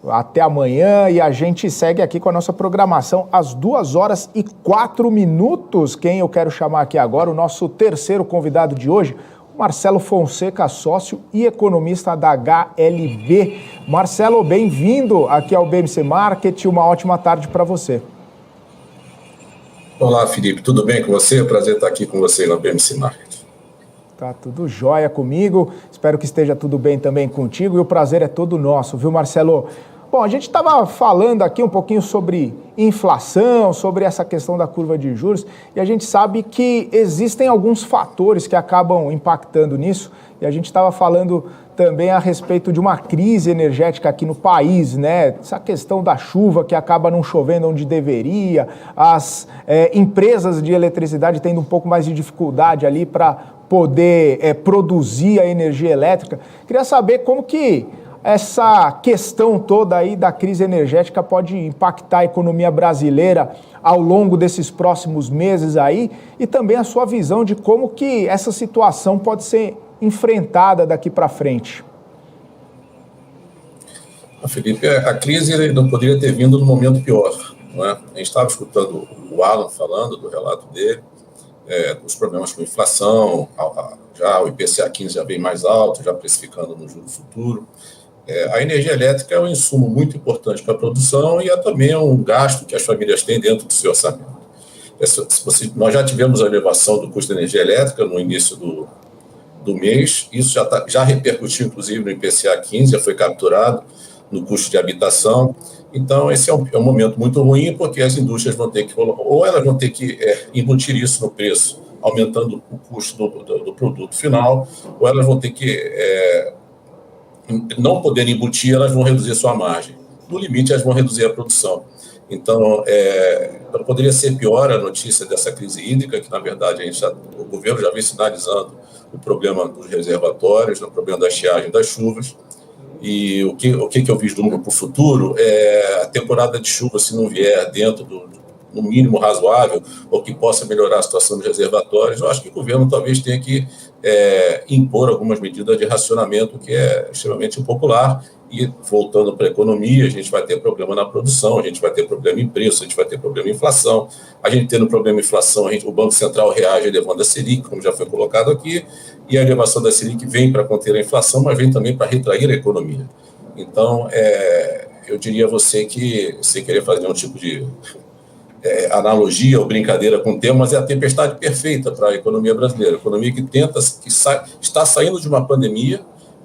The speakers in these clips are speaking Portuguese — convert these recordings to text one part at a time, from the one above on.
Até amanhã, e a gente segue aqui com a nossa programação às 2h04. Quem eu quero chamar aqui agora, o nosso terceiro convidado de hoje, Marcelo Fonseca, sócio e economista da HLB. Marcelo, bem-vindo aqui ao BMC Market, uma ótima tarde para você. Olá, Felipe, tudo bem com você? É um prazer estar aqui com você no BMC Market. Tá tudo jóia comigo, espero que esteja tudo bem também contigo e o prazer é todo nosso, viu, Marcelo? Bom, a gente estava falando aqui um pouquinho sobre inflação, sobre essa questão da curva de juros, e a gente sabe que existem alguns fatores que acabam impactando nisso, e a gente estava falando também a respeito de uma crise energética aqui no país, né? Essa questão da chuva que acaba não chovendo onde deveria, as empresas de eletricidade tendo um pouco mais de dificuldade ali para poder produzir a energia elétrica. Queria saber como que essa questão toda aí da crise energética pode impactar a economia brasileira ao longo desses próximos meses aí e também a sua visão de como que essa situação pode ser enfrentada daqui para frente. Felipe, a crise não poderia ter vindo num momento pior, não é? A gente estava escutando o Alan falando do relato dele, dos problemas com inflação, já o IPCA 15 já vem mais alto, já precificando no juro futuro. A energia elétrica é um insumo muito importante para a produção e é também um gasto que as famílias têm dentro do seu orçamento. Nós já tivemos a elevação do custo da energia elétrica no início do mês, isso já repercutiu, inclusive, no IPCA 15, já foi capturado no custo de habitação. Então, esse é um momento muito ruim, porque as indústrias vão ter que, ou elas vão ter que embutir isso no preço, aumentando o custo do produto final, ou elas vão ter que não poder embutir, elas vão reduzir sua margem. No limite, elas vão reduzir a produção. Então, poderia ser pior a notícia dessa crise hídrica, que, na verdade, o governo já vem sinalizando o problema dos reservatórios, o problema da estiagem das chuvas. E o que eu vislumbro para o futuro é a temporada de chuva, se não vier dentro no mínimo razoável, ou que possa melhorar a situação dos reservatórios. Eu acho que o governo talvez tenha que impor algumas medidas de racionamento, que é extremamente impopular. E, voltando para a economia, a gente vai ter problema na produção, a gente vai ter problema em preço, a gente vai ter problema em inflação. A gente tendo problema em inflação, o Banco Central reage elevando a Selic, como já foi colocado aqui, e a elevação da Selic vem para conter a inflação, mas vem também para retrair a economia. Então, eu diria a você que, sem querer fazer um tipo de analogia ou brincadeira com o tema, mas é a tempestade perfeita para a economia brasileira. A economia que está saindo de uma pandemia,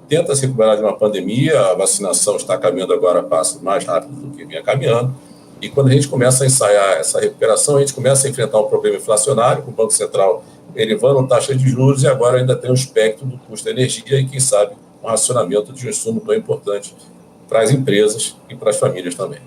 tenta se recuperar de uma pandemia, a vacinação está caminhando agora a passo mais rápido do que vinha caminhando, e quando a gente começa a ensaiar essa recuperação, a gente começa a enfrentar um problema inflacionário, com o Banco Central elevando taxa de juros, e agora ainda tem o espectro do custo da energia e, quem sabe, um racionamento de um insumo tão importante para as empresas e para as famílias também.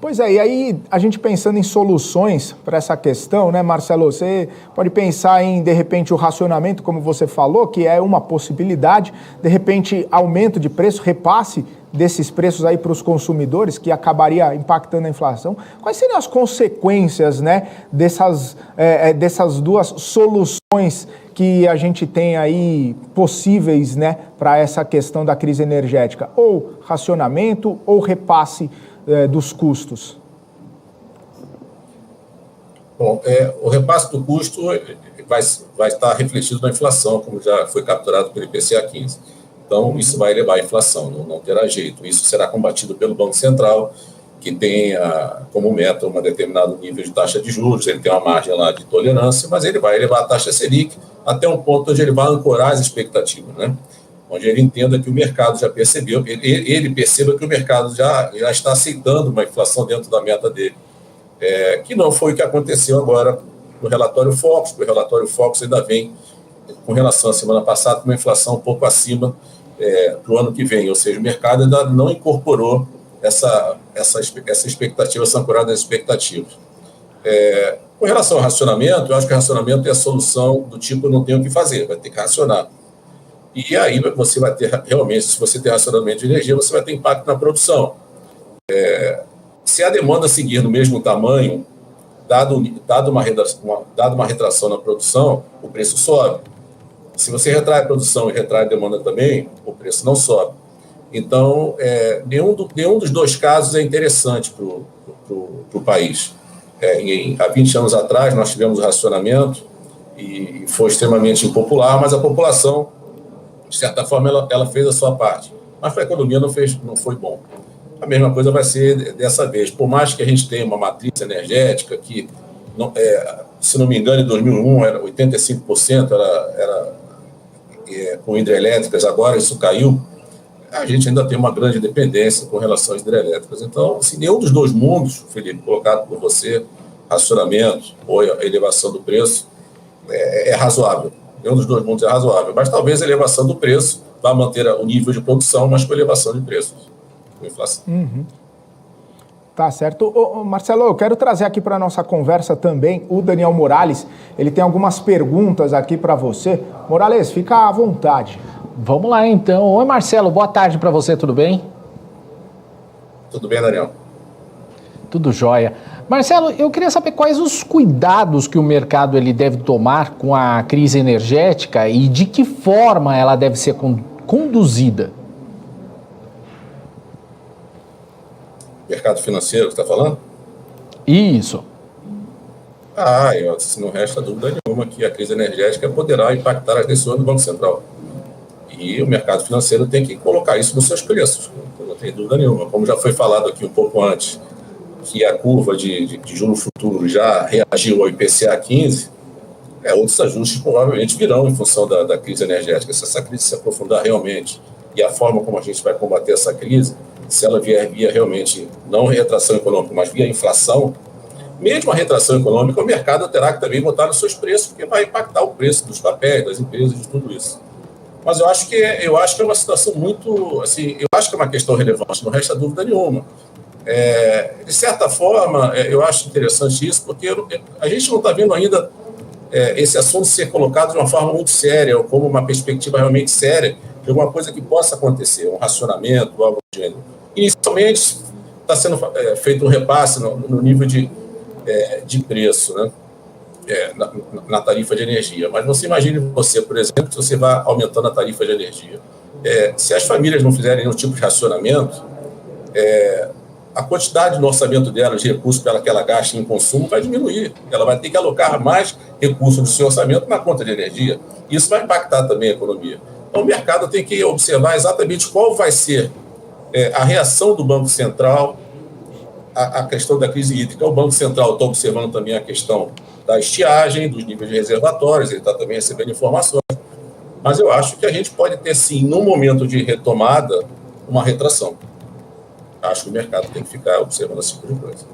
Pois é, e aí a gente pensando em soluções para essa questão, né, Marcelo, você pode pensar em, de repente, o racionamento, como você falou, que é uma possibilidade, de repente, aumento de preço, repasse desses preços aí para os consumidores, que acabaria impactando a inflação. Quais seriam as consequências, né, dessas duas soluções que a gente tem aí possíveis, né, para essa questão da crise energética? Ou racionamento ou repasse dos custos? Bom, o repasse do custo vai estar refletido na inflação, como já foi capturado pelo IPCA 15. Então, isso vai elevar a inflação, não terá jeito. Isso será combatido pelo Banco Central, que tem como meta um determinado nível de taxa de juros, ele tem uma margem lá de tolerância, mas ele vai elevar a taxa Selic até um ponto onde ele vai ancorar as expectativas, né? Onde ele entenda que o mercado já percebeu, ele perceba que o mercado já está aceitando uma inflação dentro da meta dele, que não foi o que aconteceu agora no relatório Focus, porque o relatório Focus ainda vem, com relação à semana passada, com uma inflação um pouco acima para o ano que vem, ou seja, o mercado ainda não incorporou essa expectativa, essa ancorada nas expectativas. Com relação ao racionamento, eu acho que o racionamento é a solução do tipo, não tem o que fazer, vai ter que racionar. E aí você vai ter, realmente, se você tem racionamento de energia, você vai ter impacto na produção. Se a demanda seguir no mesmo tamanho, dado uma retração na produção, o preço sobe. Se você retrai a produção e retrai a demanda também, o preço não sobe. Então, nenhum dos dois casos é interessante para o país. Há 20 anos atrás, nós tivemos o racionamento e foi extremamente impopular, mas a população, de certa forma, ela fez a sua parte. Mas para a economia não foi bom. A mesma coisa vai ser dessa vez. Por mais que a gente tenha uma matriz energética que, se não me engano, em 2001 era 85%, com hidrelétricas, agora isso caiu, a gente ainda tem uma grande dependência com relação às hidrelétricas. Então, assim, nenhum dos dois mundos, Felipe, colocado por você, racionamento ou a elevação do preço, é razoável. Nenhum dos dois mundos é razoável. Mas talvez a elevação do preço vá manter o nível de produção, mas com elevação de preços, com inflação. Uhum. Tá certo. Marcelo, eu quero trazer aqui para a nossa conversa também o Daniel Morales. Ele tem algumas perguntas aqui para você. Morales, fica à vontade. Vamos lá, então. Oi, Marcelo, boa tarde para você, tudo bem? Tudo bem, Daniel? Tudo jóia. Marcelo, eu queria saber quais os cuidados que o mercado ele deve tomar com a crise energética e de que forma ela deve ser conduzida. Mercado financeiro que você está falando? Isso. Não resta dúvida nenhuma que a crise energética poderá impactar as decisões do Banco Central. E o mercado financeiro tem que colocar isso nos seus preços, não tem dúvida nenhuma. Como já foi falado aqui um pouco antes, que a curva de juros futuros já reagiu ao IPCA 15, outros ajustes provavelmente virão em função da crise energética. Se essa crise se aprofundar realmente e a forma como a gente vai combater essa crise, se ela vier via realmente, não retração econômica, mas via inflação, mesmo a retração econômica, o mercado terá que também botar nos seus preços, porque vai impactar o preço dos papéis, das empresas, de tudo isso. Mas eu acho que é uma situação muito, assim, eu acho que é uma questão relevante, não resta dúvida nenhuma. De certa forma, eu acho interessante isso, porque a gente não está vendo ainda esse assunto ser colocado de uma forma muito séria, ou como uma perspectiva realmente séria, de alguma coisa que possa acontecer, um racionamento, algo do gênero. Inicialmente, está sendo feito um repasse no nível de preço, né? Na tarifa de energia. Mas você imagine por exemplo, que você vai aumentando a tarifa de energia. Se as famílias não fizerem nenhum tipo de racionamento, a quantidade no orçamento dela de recursos que ela gasta em consumo vai diminuir. Ela vai ter que alocar mais recursos do seu orçamento na conta de energia. Isso vai impactar também a economia. Então, o mercado tem que observar exatamente qual vai ser a reação do Banco Central à questão da crise hídrica. O Banco Central está observando também a questão da estiagem, dos níveis de reservatórios, ele está também recebendo informações. Mas eu acho que a gente pode ter, sim, num momento de retomada, uma retração. Acho que o mercado tem que ficar observando esse tipo de coisa.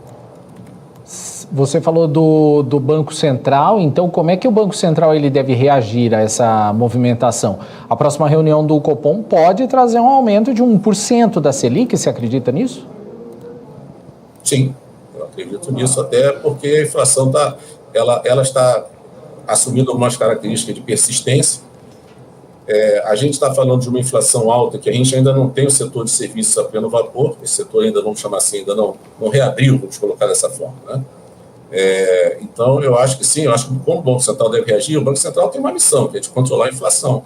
Você falou do Banco Central, então como é que o Banco Central ele deve reagir a essa movimentação? A próxima reunião do Copom pode trazer um aumento de 1% da Selic, você acredita nisso? Sim, eu acredito nisso, até porque a inflação ela está assumindo algumas características de persistência. A gente está falando de uma inflação alta que a gente ainda não tem o setor de serviços a pleno vapor, esse setor ainda, vamos chamar assim, ainda não reabriu, vamos colocar dessa forma, né? Então, eu acho que sim, eu acho que como o Banco Central deve reagir, o Banco Central tem uma missão, que é de controlar a inflação.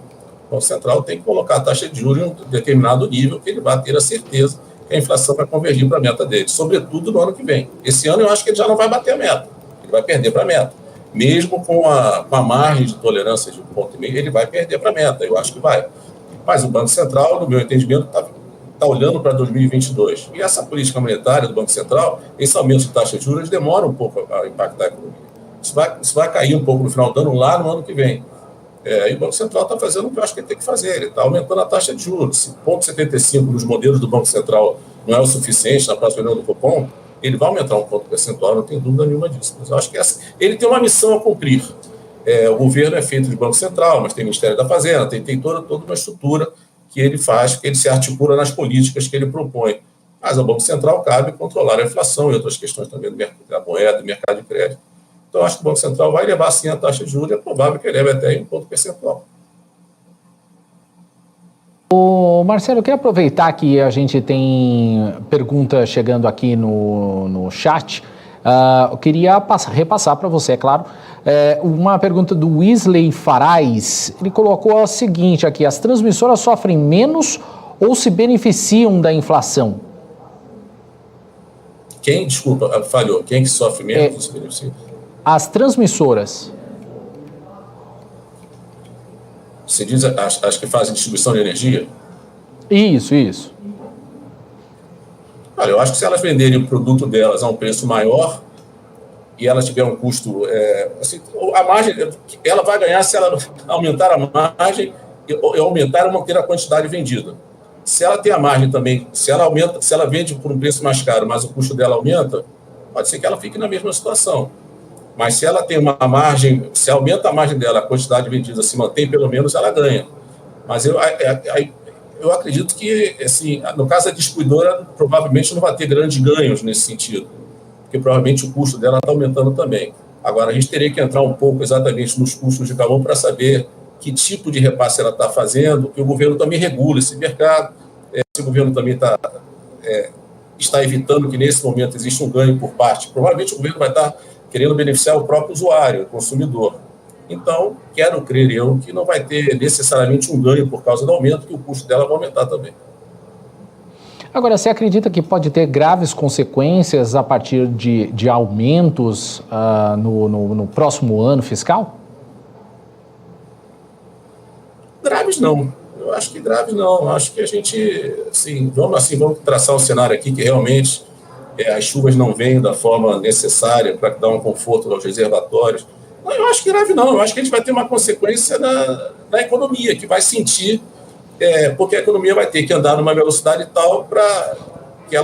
O Banco Central tem que colocar a taxa de juros em um determinado nível que ele vai ter a certeza que a inflação vai convergir para a meta dele, sobretudo no ano que vem. Esse ano eu acho que ele já não vai bater a meta, ele vai perder para a meta. Mesmo com a margem de tolerância de 1,5, ele vai perder para a meta, eu acho que vai. Mas o Banco Central, no meu entendimento, está olhando para 2022. E essa política monetária do Banco Central, esse aumento de taxa de juros demora um pouco a impactar a economia. Isso vai cair um pouco no final do ano, lá no ano que vem. E o Banco Central está fazendo o que eu acho que ele tem que fazer, ele está aumentando a taxa de juros. Se 0,75 nos modelos do Banco Central não é o suficiente na próxima reunião do Copom, ele vai aumentar um ponto percentual, não tem dúvida nenhuma disso. Mas eu acho que ele tem uma missão a cumprir. O governo é feito de Banco Central, mas tem Ministério da Fazenda, tem toda uma estrutura que ele faz, que ele se articula nas políticas que ele propõe. Mas ao Banco Central cabe controlar a inflação e outras questões também da moeda, do mercado de crédito. Então, acho que o Banco Central vai levar, sim, a taxa de juros, é provável que ele leve até em um ponto percentual. Marcelo, eu queria aproveitar que a gente tem pergunta chegando aqui no chat. Eu queria repassar para você, é claro, uma pergunta do Wesley Farais. Ele colocou o seguinte aqui: as transmissoras sofrem menos ou se beneficiam da inflação? Quem, desculpa, falhou, quem que sofre menos se beneficia? As transmissoras. Você diz as que fazem distribuição de energia? Isso. Olha, eu acho que se elas venderem o produto delas a um preço maior e elas tiverem um custo... assim, a margem, ela vai ganhar se ela aumentar a margem e aumentar ou manter a quantidade vendida. Se ela tem a margem também, se ela vende por um preço mais caro, mas o custo dela aumenta, pode ser que ela fique na mesma situação. Mas se ela tem uma margem, se aumenta a margem dela, a quantidade vendida se mantém, pelo menos ela ganha. Mas eu acredito que, assim, no caso da distribuidora, provavelmente não vai ter grandes ganhos nesse sentido, porque provavelmente o custo dela está aumentando também. Agora, a gente teria que entrar um pouco exatamente nos custos de carvão para saber que tipo de repasse ela está fazendo, que o governo também regula esse mercado, se o governo também está evitando que nesse momento exista um ganho por parte, provavelmente o governo vai estar querendo beneficiar o próprio usuário, o consumidor. Então, quero crer eu que não vai ter necessariamente um ganho por causa do aumento, que o custo dela vai aumentar também. Agora, você acredita que pode ter graves consequências a partir de aumentos no próximo ano fiscal? Graves não. Eu acho que graves não. Eu acho que a gente, vamos traçar um cenário aqui que realmente as chuvas não vêm da forma necessária para dar um conforto aos reservatórios. Não, eu acho que grave não. Eu acho que a gente vai ter uma consequência na economia, que vai sentir, porque a economia vai ter que andar numa velocidade tal para que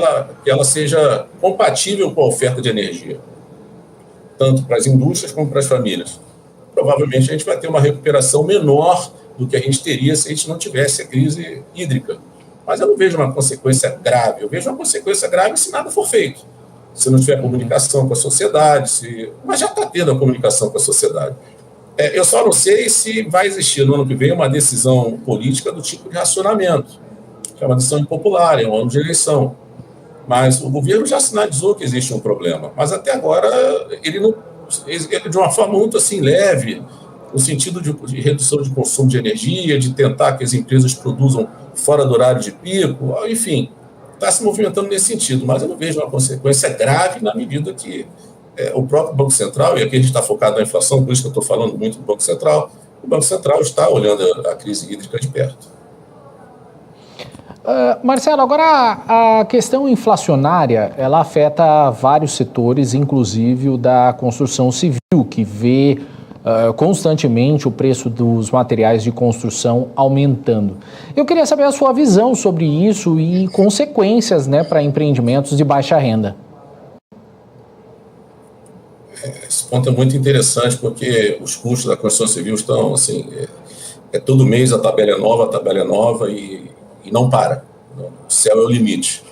ela seja compatível com a oferta de energia, tanto para as indústrias como para as famílias. Provavelmente a gente vai ter uma recuperação menor do que a gente teria se a gente não tivesse a crise hídrica. Mas eu não vejo uma consequência grave. Eu vejo uma consequência grave se nada for feito. Se não tiver comunicação com a sociedade, mas já está tendo a comunicação com a sociedade. Eu só não sei se vai existir no ano que vem uma decisão política do tipo de racionamento, que é uma decisão impopular, é um ano de eleição. Mas o governo já sinalizou que existe um problema. Mas até agora ele de uma forma muito assim leve, no sentido de redução de consumo de energia, de tentar que as empresas produzam fora do horário de pico, enfim, está se movimentando nesse sentido, mas eu não vejo uma consequência grave na medida que o próprio Banco Central, e aqui a gente está focado na inflação, por isso que eu estou falando muito do Banco Central, o Banco Central está olhando a crise hídrica de perto. Marcelo, agora a questão inflacionária, ela afeta vários setores, inclusive o da construção civil, que vê constantemente o preço dos materiais de construção aumentando. Eu queria saber a sua visão sobre isso e consequências, para empreendimentos de baixa renda. Esse ponto é muito interessante, porque os custos da construção civil estão, todo mês a tabela é nova e não para. O céu é o limite.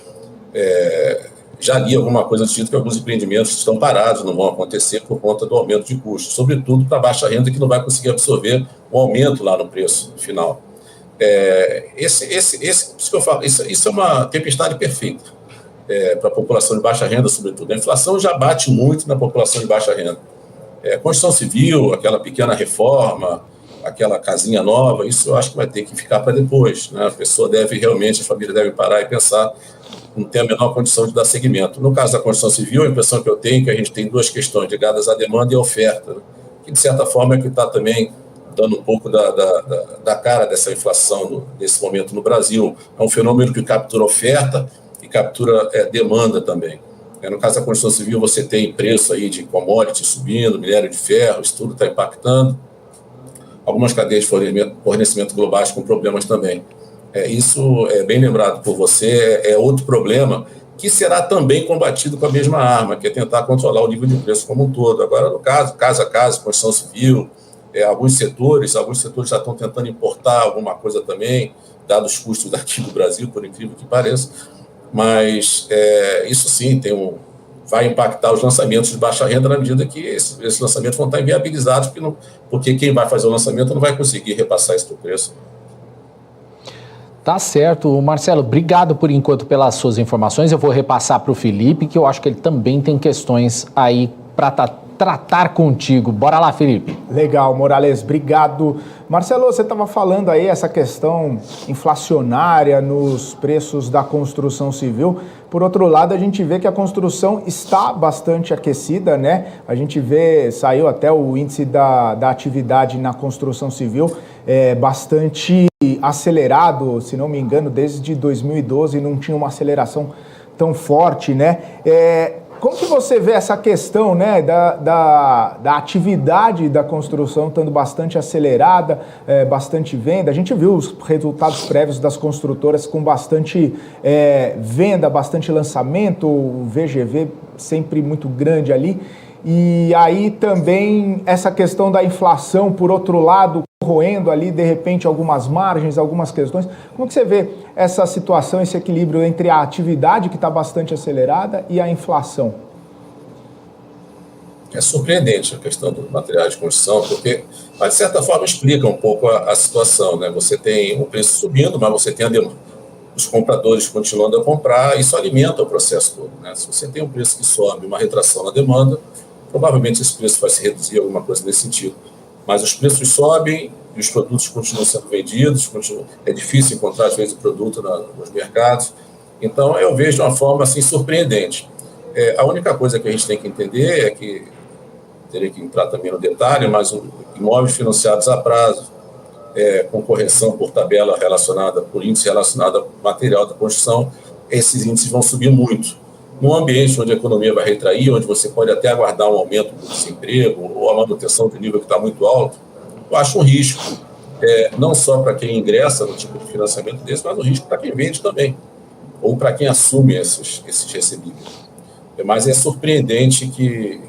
Já li alguma coisa do tipo que alguns empreendimentos estão parados, não vão acontecer por conta do aumento de custos, sobretudo para baixa renda, que não vai conseguir absorver o aumento lá no preço final. Isso que eu falo, isso é uma tempestade perfeita para a população de baixa renda, sobretudo. A inflação já bate muito na população de baixa renda. Construção civil, aquela pequena reforma, aquela casinha nova, isso eu acho que vai ter que ficar para depois, né? A pessoa a família deve parar e pensar, não tem a menor condição de dar seguimento. No caso da construção civil, a impressão que eu tenho é que a gente tem duas questões ligadas à demanda e à oferta, né? Que, de certa forma, é que está também dando um pouco da cara dessa inflação nesse momento no Brasil. É um fenômeno que captura oferta e captura demanda também. No caso da construção civil, você tem preço aí de commodities subindo, minério de ferro, isso tudo está impactando. Algumas cadeias de fornecimento globais com problemas também. Isso é bem lembrado por você, é outro problema que será também combatido com a mesma arma, que é tentar controlar o nível de preço como um todo. Agora, no caso a caso, construção civil, alguns setores já estão tentando importar alguma coisa também, dados os custos daqui do Brasil, por incrível que pareça, mas isso sim vai impactar os lançamentos de baixa renda na medida que esses lançamentos vão estar inviabilizados, porque quem vai fazer o lançamento não vai conseguir repassar esse preço. Tá certo. Marcelo, obrigado por enquanto pelas suas informações. Eu vou repassar para o Felipe, que eu acho que ele também tem questões aí para tratar contigo. Bora lá, Felipe. Legal, Morales, obrigado. Marcelo, você estava falando aí essa questão inflacionária nos preços da construção civil. Por outro lado, a gente vê que a construção está bastante aquecida, né? A gente vê, saiu até o índice da atividade na construção civil, bastante acelerado, se não me engano, desde 2012 não tinha uma aceleração tão forte, né? Como que você vê essa questão, né, da atividade da construção estando bastante acelerada, bastante venda? A gente viu os resultados prévios das construtoras com bastante venda, bastante lançamento, o VGV sempre muito grande ali. E aí também essa questão da inflação, por outro lado, corroendo ali, de repente, algumas margens, algumas questões. Como que você vê essa situação, esse equilíbrio entre a atividade, que está bastante acelerada, e a inflação? É surpreendente a questão dos materiais de construção, porque, de certa forma, explica um pouco a situação, né? Você tem o preço subindo, mas você tem os compradores continuando a comprar, isso alimenta o processo todo, né? Se você tem um preço que sobe, uma retração na demanda, provavelmente esse preço vai se reduzir, alguma coisa nesse sentido. Mas os preços sobem e os produtos continuam sendo vendidos, é difícil encontrar, às vezes, o produto nos mercados. Então, eu vejo de uma forma assim, surpreendente. A única coisa que a gente tem que entender é que, teria que entrar também no detalhe, mas imóveis financiados a prazo, com correção por tabela relacionada, por índice relacionado ao material da construção, esses índices vão subir muito. Num ambiente onde a economia vai retrair, onde você pode até aguardar um aumento do desemprego ou a manutenção do nível que está muito alto, eu acho um risco, não só para quem ingressa no tipo de financiamento desse, mas um risco para quem vende também, ou para quem assume esses recebíveis. Mas é surpreendente que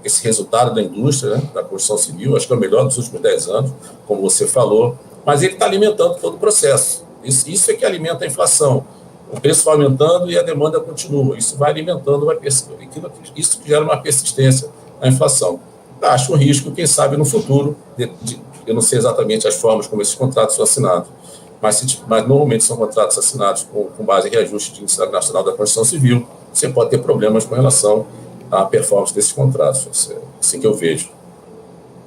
esse resultado da indústria, né, da construção civil, acho que é o melhor dos últimos 10 anos, como você falou, mas ele está alimentando todo o processo. Isso é que alimenta a inflação. O preço vai aumentando e a demanda continua. Isso vai alimentando, isso que gera uma persistência na inflação. Eu acho um risco, quem sabe, no futuro, eu não sei exatamente as formas como esses contratos são assinados, mas normalmente são contratos assinados com base em reajuste de índice nacional da construção civil. Você pode ter problemas com relação à performance desses contratos, assim que eu vejo.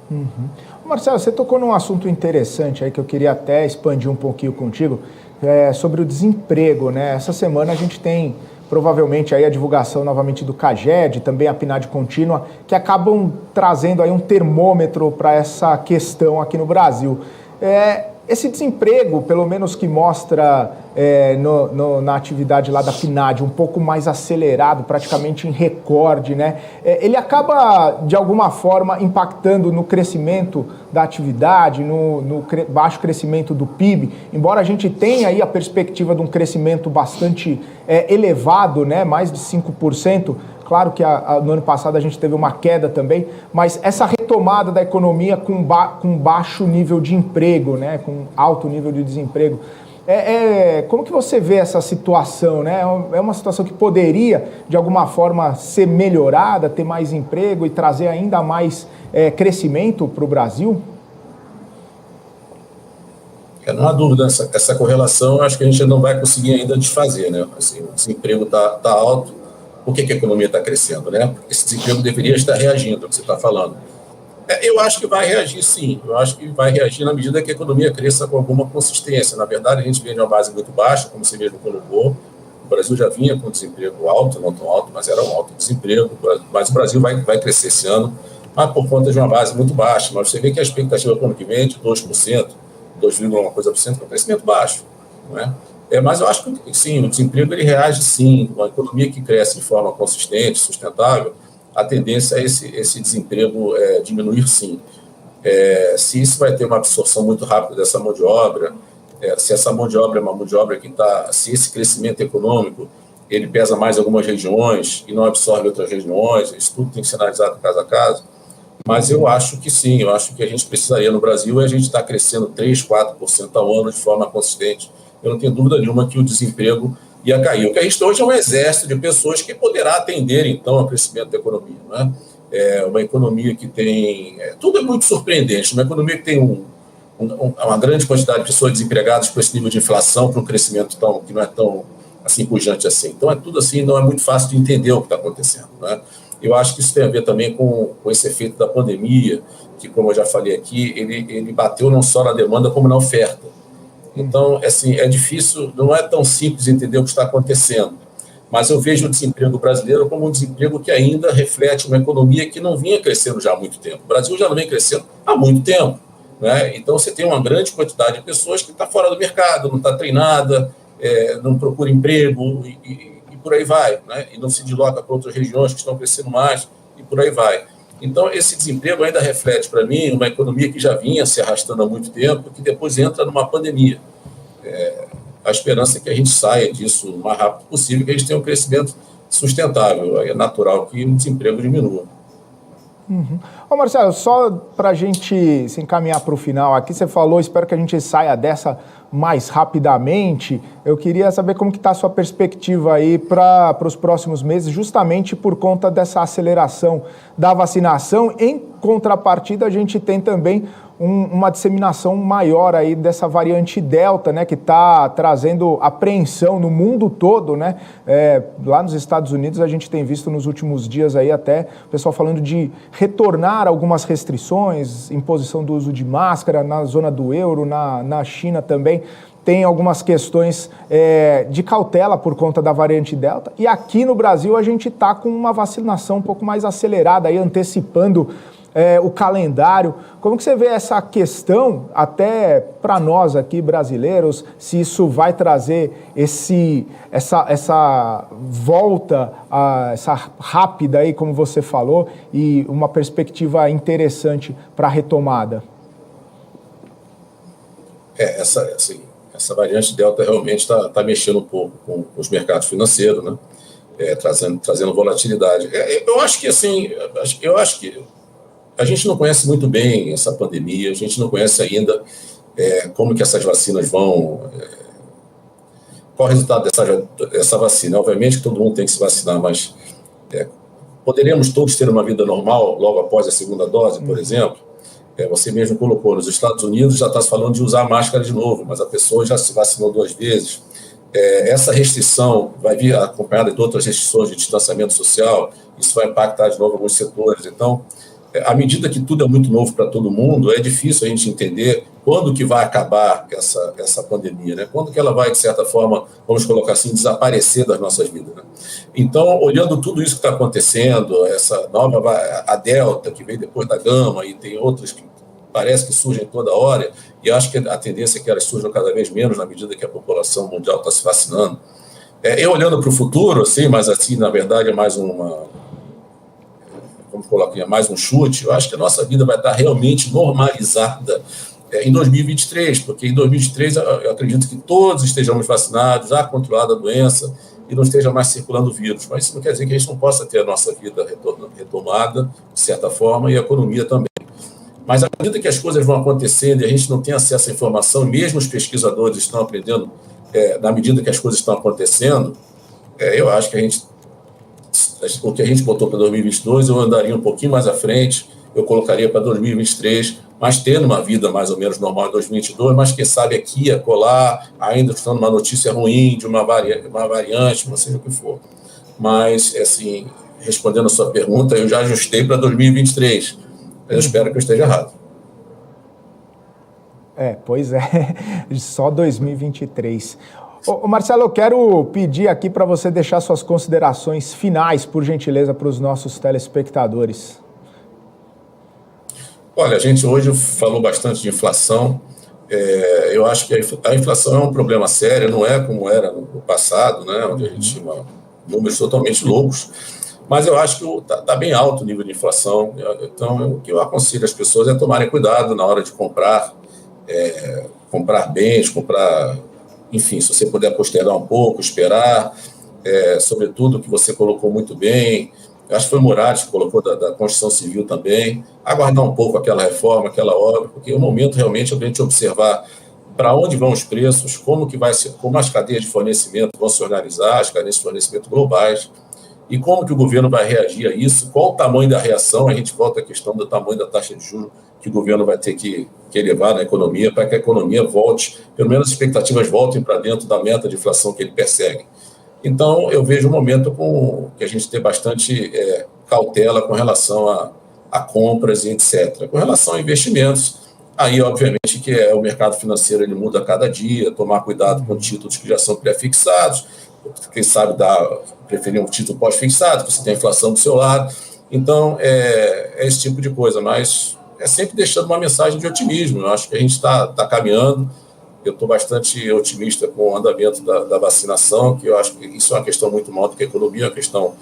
Uhum. Marcelo, você tocou num assunto interessante aí que eu queria até expandir um pouquinho contigo, sobre o desemprego, né? Essa semana a gente tem provavelmente aí a divulgação novamente do CAGED, também a PNAD contínua, que acabam trazendo aí um termômetro para essa questão aqui no Brasil. Esse desemprego, pelo menos que mostra na atividade lá da PNAD, um pouco mais acelerado, praticamente em recorde, né? Ele acaba, de alguma forma, impactando no crescimento da atividade, no baixo crescimento do PIB, embora a gente tenha aí a perspectiva de um crescimento bastante elevado, né? Mais de 5%. Claro que no ano passado a gente teve uma queda também, mas essa retomada da economia com baixo nível de emprego, né, com alto nível de desemprego, como que você vê essa situação, né? É uma situação que poderia, de alguma forma, ser melhorada, ter mais emprego e trazer ainda mais crescimento para o Brasil? Não há dúvida, essa correlação eu acho que a gente não vai conseguir ainda desfazer, né? Assim, o desemprego está alto. Por que a economia está crescendo, né? Esse desemprego deveria estar reagindo ao que você está falando. Eu acho que vai reagir, sim. Eu acho que vai reagir na medida que a economia cresça com alguma consistência. Na verdade, a gente vem de uma base muito baixa, como você mesmo colocou. O Brasil já vinha com desemprego alto, não tão alto, mas era um alto desemprego. Mas o Brasil vai crescer esse ano, mas por conta de uma base muito baixa. Mas você vê que a expectativa para o ano que vem é de 2%, 2,1%, que é um crescimento baixo, não é? Mas eu acho que, sim, o desemprego ele reage, sim. Uma economia que cresce de forma consistente, sustentável, a tendência é esse desemprego diminuir, sim. Se isso vai ter uma absorção muito rápida dessa mão de obra, se essa mão de obra é uma mão de obra que se esse crescimento econômico ele pesa mais em algumas regiões e não absorve outras regiões, isso tudo tem que ser analisado caso a caso. Mas eu acho que sim, eu acho que a gente precisaria no Brasil a gente está crescendo 3%, 4% ao ano de forma consistente. Eu não tenho dúvida nenhuma que o desemprego ia cair. O que a gente tem hoje é um exército de pessoas que poderá atender, então, ao crescimento da economia. Né? Uma economia que tem... tudo é muito surpreendente. Uma economia que tem uma grande quantidade de pessoas desempregadas com esse nível de inflação para um crescimento que não é tão assim, pujante assim. Então, é tudo assim, não é muito fácil de entender o que está acontecendo. Né? Eu acho que isso tem a ver também com esse efeito da pandemia, que, como eu já falei aqui, ele bateu não só na demanda como na oferta. Então, assim, é difícil, não é tão simples entender o que está acontecendo. Mas eu vejo o desemprego brasileiro como um desemprego que ainda reflete uma economia que não vinha crescendo já há muito tempo. O Brasil já não vem crescendo há muito tempo, né? Então, você tem uma grande quantidade de pessoas que está fora do mercado, não está treinada, não procura emprego e por aí vai, né? E não se desloca para outras regiões que estão crescendo mais e por aí vai. Então, esse desemprego ainda reflete, para mim, uma economia que já vinha se arrastando há muito tempo, que depois entra numa pandemia. A esperança é que a gente saia disso o mais rápido possível, que a gente tenha um crescimento sustentável. É natural que o desemprego diminua. Uhum. Ô Marcelo, só para a gente se encaminhar para o final aqui, você falou, espero que a gente saia dessa mais rapidamente. Eu queria saber como que está a sua perspectiva aí para os próximos meses, justamente por conta dessa aceleração da vacinação. Em contrapartida, a gente tem também uma disseminação maior aí dessa variante Delta, né, que está trazendo apreensão no mundo todo, né? Lá nos Estados Unidos a gente tem visto nos últimos dias aí até o pessoal falando de retornar algumas restrições, imposição do uso de máscara na zona do euro, na China também. Tem algumas questões de cautela por conta da variante Delta. E aqui no Brasil a gente está com uma vacinação um pouco mais acelerada, aí, antecipando o calendário. Como que você vê essa questão, até para nós aqui brasileiros, se isso vai trazer essa volta, essa rápida aí, como você falou, e uma perspectiva interessante para a retomada? Essa variante Delta realmente está mexendo um pouco com os mercados financeiros, né? Trazendo volatilidade. Eu acho que a gente não conhece muito bem essa pandemia, a gente não conhece ainda como que essas vacinas vão... qual o resultado dessa vacina. Obviamente que todo mundo tem que se vacinar, mas poderemos todos ter uma vida normal logo após a segunda dose, por exemplo? Você mesmo colocou, nos Estados Unidos já está se falando de usar máscara de novo, mas a pessoa já se vacinou 2 vezes. Essa restrição vai vir acompanhada de outras restrições de distanciamento social, isso vai impactar de novo alguns setores. Então, à medida que tudo é muito novo para todo mundo, é difícil a gente entender quando que vai acabar essa pandemia, né? Quando que ela vai, de certa forma, vamos colocar assim, desaparecer das nossas vidas, né? Então, olhando tudo isso que está acontecendo, essa nova, a Delta, que veio depois da Gama, e tem outras que parece que surgem toda hora, e acho que a tendência é que elas surjam cada vez menos na medida que a população mundial está se vacinando. Eu olhando para o futuro, assim, mas assim, na verdade, é mais vamos colocar mais um chute, eu acho que a nossa vida vai estar realmente normalizada em 2023, porque em 2023 eu acredito que todos estejamos vacinados, já controlada a doença e não esteja mais circulando o vírus. Mas isso não quer dizer que a gente não possa ter a nossa vida retomada, de certa forma, e a economia também. Mas à medida que as coisas vão acontecendo e a gente não tem acesso à informação, mesmo os pesquisadores estão aprendendo, na medida que as coisas estão acontecendo, eu acho que o que a gente botou para 2022, eu andaria um pouquinho mais à frente, eu colocaria para 2023, mas tendo uma vida mais ou menos normal em 2022, mas quem sabe aqui, acolá, ainda estando uma notícia ruim de uma variante, não seja o que for. Mas, assim, respondendo a sua pergunta, eu já ajustei para 2023. Eu espero que eu esteja errado. Pois é, só 2023. Ô Marcelo, eu quero pedir aqui para você deixar suas considerações finais, por gentileza, para os nossos telespectadores. Olha, a gente hoje falou bastante de inflação. Eu acho que a inflação é um problema sério, não é como era no passado, né, onde a gente tinha números totalmente loucos, mas eu acho que está bem alto o nível de inflação. Então, o que eu aconselho as pessoas é tomarem cuidado na hora de comprar bens, enfim, se você puder postergar um pouco, esperar, sobretudo o que você colocou muito bem, eu acho que foi o Moraes que colocou da Constituição Civil também, aguardar um pouco aquela reforma, aquela obra, porque o momento realmente é a gente observar para onde vão os preços, como as cadeias de fornecimento vão se organizar, as cadeias de fornecimento globais, e como que o governo vai reagir a isso, qual o tamanho da reação, a gente volta à questão do tamanho da taxa de juros que o governo vai ter que elevar na economia para que a economia volte, pelo menos as expectativas voltem para dentro da meta de inflação que ele persegue. Então, eu vejo um momento que a gente tem bastante cautela com relação a compras e etc. Com relação a investimentos, aí, obviamente, que o mercado financeiro ele muda a cada dia, tomar cuidado com títulos que já são pré-fixados, quem sabe preferir um título pós-fixado, que você tem a inflação do seu lado. Então, é esse tipo de coisa, mas é sempre deixando uma mensagem de otimismo. Eu acho que a gente está caminhando. Eu estou bastante otimista com o andamento da vacinação, que eu acho que isso é uma questão muito maior do que a economia, é uma questão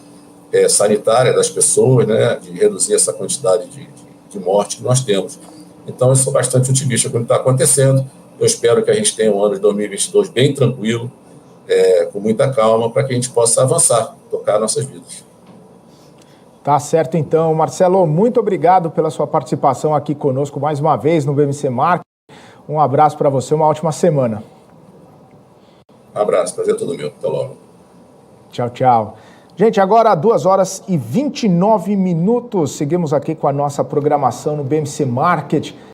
sanitária das pessoas, né, de reduzir essa quantidade de morte que nós temos. Então, eu sou bastante otimista com o que está acontecendo. Eu espero que a gente tenha um ano de 2022 bem tranquilo, com muita calma, para que a gente possa avançar, tocar nossas vidas. Tá certo, então. Marcelo, muito obrigado pela sua participação aqui conosco mais uma vez no BMC Market. Um abraço para você, uma ótima semana. Um abraço, prazer é todo meu. Até logo. Tchau, tchau. Gente, agora 2h29. Seguimos aqui com a nossa programação no BMC Market.